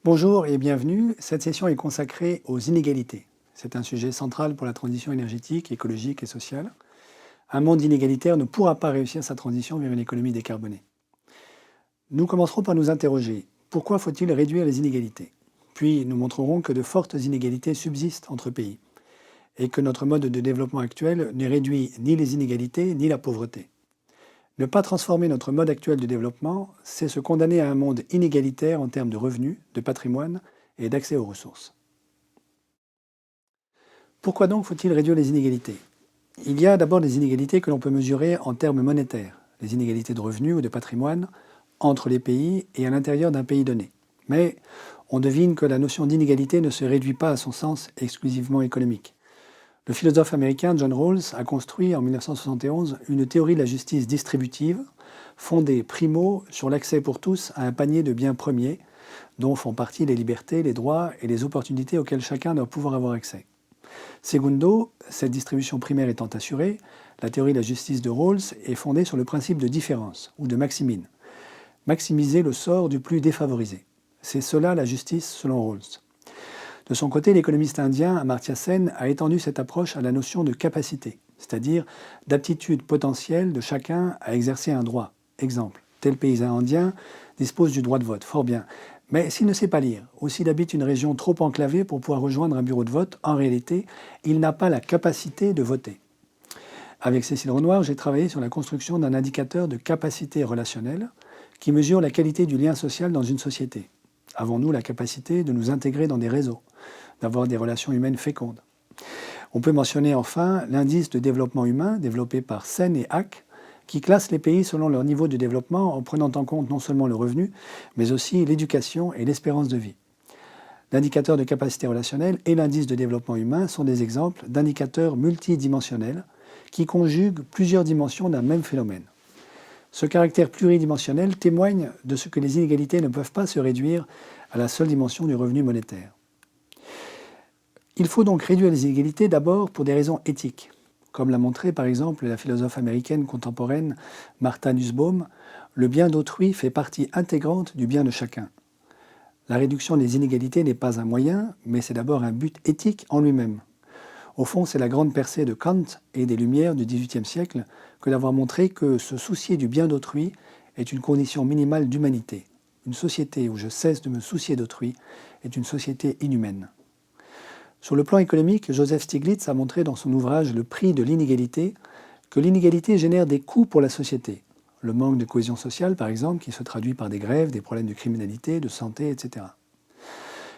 Bonjour et bienvenue. Cette session est consacrée aux inégalités. C'est un sujet central pour la transition énergétique, écologique et sociale. Un monde inégalitaire ne pourra pas réussir sa transition vers une économie décarbonée. Nous commencerons par nous interroger. Pourquoi faut-il réduire les inégalités? Puis nous montrerons que de fortes inégalités subsistent entre pays et que notre mode de développement actuel ne réduit ni les inégalités ni la pauvreté. Ne pas transformer notre mode actuel de développement, c'est se condamner à un monde inégalitaire en termes de revenus, de patrimoine et d'accès aux ressources. Pourquoi donc faut-il réduire les inégalités? Il y a d'abord des inégalités que l'on peut mesurer en termes monétaires, les inégalités de revenus ou de patrimoine entre les pays et à l'intérieur d'un pays donné. Mais on devine que la notion d'inégalité ne se réduit pas à son sens exclusivement économique. Le philosophe américain John Rawls a construit en 1971 une théorie de la justice distributive fondée primo sur l'accès pour tous à un panier de biens premiers dont font partie les libertés, les droits et les opportunités auxquelles chacun doit pouvoir avoir accès. Segundo, cette distribution primaire étant assurée, la théorie de la justice de Rawls est fondée sur le principe de différence ou de maximine. Maximiser le sort du plus défavorisé. C'est cela la justice selon Rawls. De son côté, l'économiste indien Amartya Sen a étendu cette approche à la notion de capacité, c'est-à-dire d'aptitude potentielle de chacun à exercer un droit. Exemple, tel paysan indien dispose du droit de vote, fort bien. Mais s'il ne sait pas lire, ou s'il habite une région trop enclavée pour pouvoir rejoindre un bureau de vote, en réalité, il n'a pas la capacité de voter. Avec Cécile Renoir, j'ai travaillé sur la construction d'un indicateur de capacité relationnelle qui mesure la qualité du lien social dans une société. Avons-nous la capacité de nous intégrer dans des réseaux, d'avoir des relations humaines fécondes? On peut mentionner enfin l'indice de développement humain développé par Sen et Hack, qui classe les pays selon leur niveau de développement en prenant en compte non seulement le revenu, mais aussi l'éducation et l'espérance de vie. L'indicateur de capacité relationnelle et l'indice de développement humain sont des exemples d'indicateurs multidimensionnels qui conjuguent plusieurs dimensions d'un même phénomène. Ce caractère pluridimensionnel témoigne de ce que les inégalités ne peuvent pas se réduire à la seule dimension du revenu monétaire. Il faut donc réduire les inégalités d'abord pour des raisons éthiques. Comme l'a montré par exemple la philosophe américaine contemporaine Martha Nussbaum, le bien d'autrui fait partie intégrante du bien de chacun. La réduction des inégalités n'est pas un moyen, mais c'est d'abord un but éthique en lui-même. Au fond, c'est la grande percée de Kant et des Lumières du XVIIIe siècle que d'avoir montré que se soucier du bien d'autrui est une condition minimale d'humanité. Une société où je cesse de me soucier d'autrui est une société inhumaine. Sur le plan économique, Joseph Stiglitz a montré dans son ouvrage Le prix de l'inégalité que l'inégalité génère des coûts pour la société. Le manque de cohésion sociale, par exemple, qui se traduit par des grèves, des problèmes de criminalité, de santé, etc.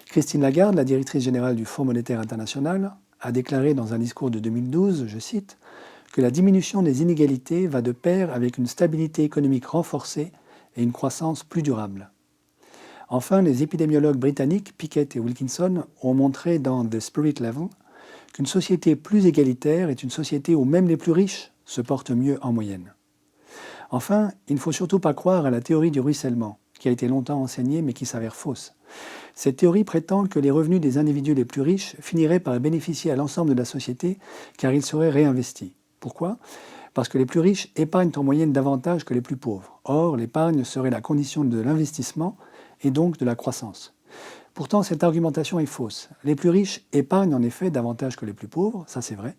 Christine Lagarde, la directrice générale du Fonds monétaire international, a déclaré dans un discours de 2012, je cite, que la diminution des inégalités va de pair avec une stabilité économique renforcée et une croissance plus durable. Enfin, les épidémiologues britanniques Pickett et Wilkinson ont montré dans The Spirit Level qu'une société plus égalitaire est une société où même les plus riches se portent mieux en moyenne. Enfin, il ne faut surtout pas croire à la théorie du ruissellement, qui a été longtemps enseignée mais qui s'avère fausse. Cette théorie prétend que les revenus des individus les plus riches finiraient par bénéficier à l'ensemble de la société car ils seraient réinvestis. Pourquoi? Parce que les plus riches épargnent en moyenne davantage que les plus pauvres. Or, l'épargne serait la condition de l'investissement et donc de la croissance. Pourtant, cette argumentation est fausse. Les plus riches épargnent en effet davantage que les plus pauvres, ça c'est vrai,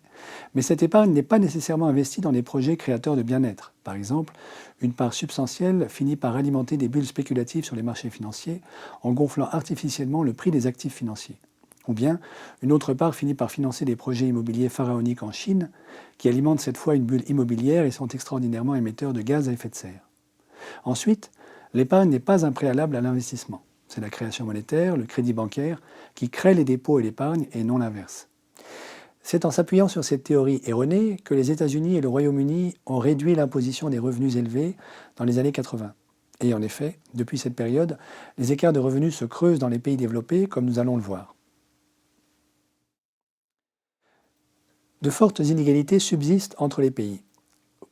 mais cette épargne n'est pas nécessairement investie dans des projets créateurs de bien-être. Par exemple, une part substantielle finit par alimenter des bulles spéculatives sur les marchés financiers en gonflant artificiellement le prix des actifs financiers. Ou bien, une autre part finit par financer des projets immobiliers pharaoniques en Chine qui alimentent cette fois une bulle immobilière et sont extraordinairement émetteurs de gaz à effet de serre. Ensuite, l'épargne n'est pas un préalable à l'investissement. C'est la création monétaire, le crédit bancaire, qui crée les dépôts et l'épargne et non l'inverse. C'est en s'appuyant sur cette théorie erronée que les États-Unis et le Royaume-Uni ont réduit l'imposition des revenus élevés dans les années 80. Et en effet, depuis cette période, les écarts de revenus se creusent dans les pays développés, comme nous allons le voir. De fortes inégalités subsistent entre les pays.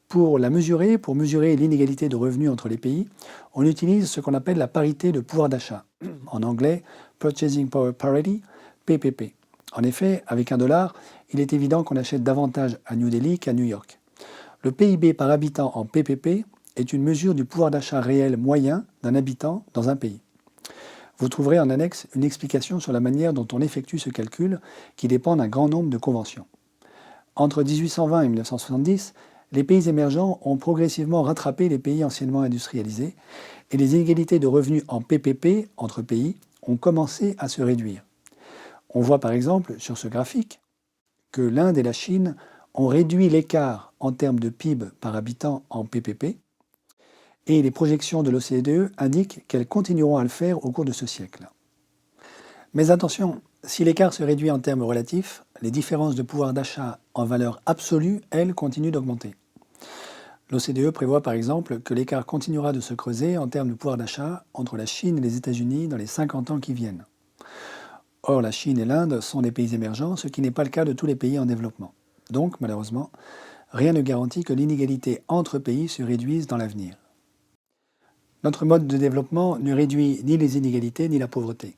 Pour mesurer l'inégalité de revenus entre les pays, on utilise ce qu'on appelle la parité de pouvoir d'achat, en anglais Purchasing Power Parity, PPP. En effet, avec $1, il est évident qu'on achète davantage à New Delhi qu'à New York. Le PIB par habitant en PPP est une mesure du pouvoir d'achat réel moyen d'un habitant dans un pays. Vous trouverez en annexe une explication sur la manière dont on effectue ce calcul qui dépend d'un grand nombre de conventions. Entre 1820 et 1970, les pays émergents ont progressivement rattrapé les pays anciennement industrialisés et les inégalités de revenus en PPP entre pays ont commencé à se réduire. On voit par exemple sur ce graphique que l'Inde et la Chine ont réduit l'écart en termes de PIB par habitant en PPP et les projections de l'OCDE indiquent qu'elles continueront à le faire au cours de ce siècle. Mais attention, si l'écart se réduit en termes relatifs, les différences de pouvoir d'achat en valeur absolue, elles, continuent d'augmenter. L'OCDE prévoit par exemple que l'écart continuera de se creuser en termes de pouvoir d'achat entre la Chine et les États-Unis dans les 50 ans qui viennent. Or, la Chine et l'Inde sont des pays émergents, ce qui n'est pas le cas de tous les pays en développement. Donc, malheureusement, rien ne garantit que l'inégalité entre pays se réduise dans l'avenir. Notre mode de développement ne réduit ni les inégalités ni la pauvreté.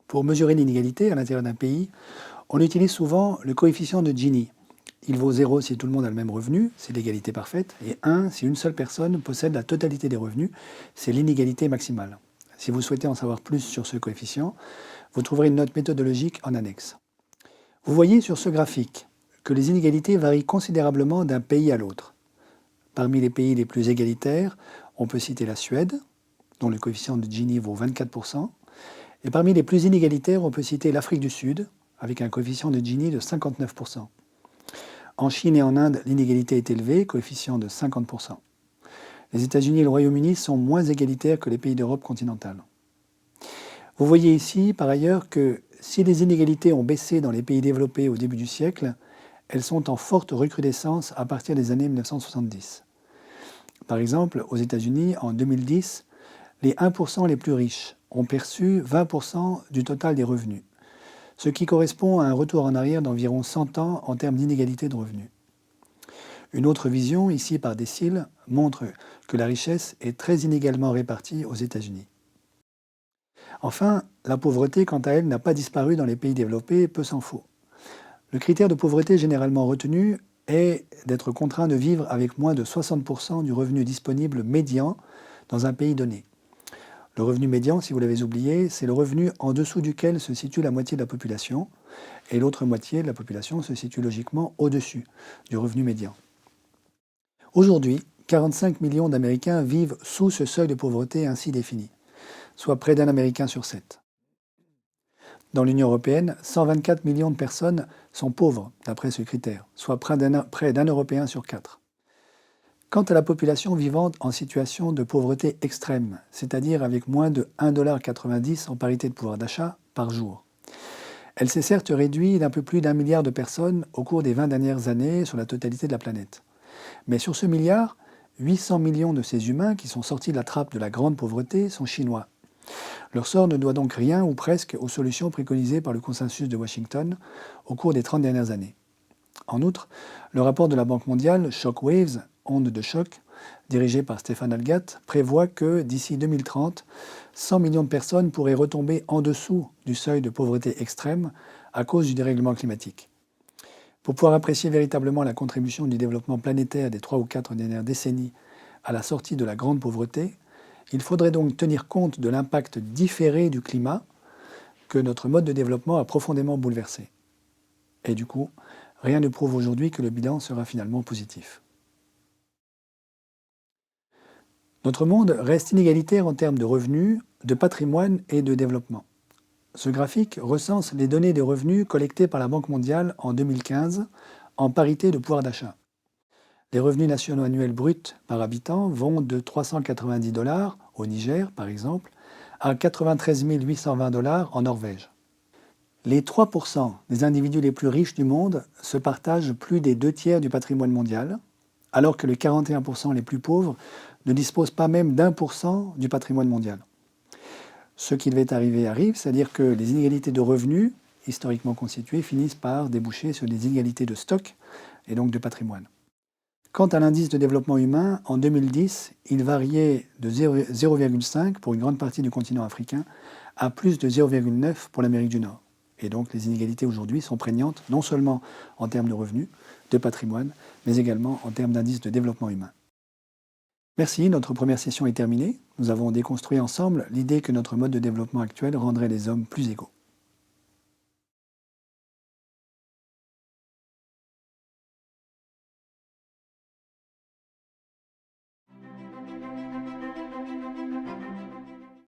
Pour mesurer l'inégalité à l'intérieur d'un pays, on utilise souvent le coefficient de Gini. Il vaut 0 si tout le monde a le même revenu, c'est l'égalité parfaite, et 1 si une seule personne possède la totalité des revenus, c'est l'inégalité maximale. Si vous souhaitez en savoir plus sur ce coefficient, vous trouverez une note méthodologique en annexe. Vous voyez sur ce graphique que les inégalités varient considérablement d'un pays à l'autre. Parmi les pays les plus égalitaires, on peut citer la Suède, dont le coefficient de Gini vaut 24%, et parmi les plus inégalitaires, on peut citer l'Afrique du Sud, avec un coefficient de Gini de 59%. En Chine et en Inde, l'inégalité est élevée, coefficient de 50%. Les États-Unis et le Royaume-Uni sont moins égalitaires que les pays d'Europe continentale. Vous voyez ici, par ailleurs, que si les inégalités ont baissé dans les pays développés au début du siècle, elles sont en forte recrudescence à partir des années 1970. Par exemple, aux États-Unis, en 2010, les 1% les plus riches ont perçu 20% du total des revenus, ce qui correspond à un retour en arrière d'environ 100 ans en termes d'inégalité de revenus. Une autre vision, ici par Decile, montre que la richesse est très inégalement répartie aux États-Unis. Enfin, la pauvreté, quant à elle, n'a pas disparu dans les pays développés, peu s'en faut. Le critère de pauvreté généralement retenu est d'être contraint de vivre avec moins de 60% du revenu disponible médian dans un pays donné. Le revenu médian, si vous l'avez oublié, c'est le revenu en dessous duquel se situe la moitié de la population, et l'autre moitié de la population se situe logiquement au-dessus du revenu médian. Aujourd'hui, 45 millions d'Américains vivent sous ce seuil de pauvreté ainsi défini, soit près d'un Américain sur 7. Dans l'Union européenne, 124 millions de personnes sont pauvres, d'après ce critère, soit près d'un Européen sur 4. Quant à la population vivante en situation de pauvreté extrême, c'est-à-dire avec moins de 1,90 $ en parité de pouvoir d'achat par jour, elle s'est certes réduite d'un peu plus d'1 milliard de personnes au cours des 20 dernières années sur la totalité de la planète. Mais sur ce milliard, 800 millions de ces humains qui sont sortis de la trappe de la grande pauvreté sont chinois. Leur sort ne doit donc rien ou presque aux solutions préconisées par le consensus de Washington au cours des 30 dernières années. En outre, le rapport de la Banque mondiale, Shockwaves, ondes de choc, dirigé par Stéphane Algat, prévoit que d'ici 2030, 100 millions de personnes pourraient retomber en dessous du seuil de pauvreté extrême à cause du dérèglement climatique. Pour pouvoir apprécier véritablement la contribution du développement planétaire des 3 ou 4 dernières décennies à la sortie de la grande pauvreté, il faudrait donc tenir compte de l'impact différé du climat que notre mode de développement a profondément bouleversé. Et du coup, rien ne prouve aujourd'hui que le bilan sera finalement positif. Notre monde reste inégalitaire en termes de revenus, de patrimoine et de développement. Ce graphique recense les données des revenus collectés par la Banque mondiale en 2015 en parité de pouvoir d'achat. Les revenus nationaux annuels bruts par habitant vont de 390 $ au Niger, par exemple, à 93 820 $ en Norvège. Les 3% des individus les plus riches du monde se partagent plus des 2 tiers du patrimoine mondial, alors que les 41% les plus pauvres ne disposent pas même d'1% du patrimoine mondial. Ce qui devait arriver arrive, c'est-à-dire que les inégalités de revenus, historiquement constituées, finissent par déboucher sur des inégalités de stock et donc de patrimoine. Quant à l'indice de développement humain, en 2010, il variait de 0,5 pour une grande partie du continent africain à plus de 0,9 pour l'Amérique du Nord. Et donc les inégalités aujourd'hui sont prégnantes non seulement en termes de revenus, de patrimoine, mais également en termes d'indice de développement humain. Merci, notre première session est terminée. Nous avons déconstruit ensemble l'idée que notre mode de développement actuel rendrait les hommes plus égaux.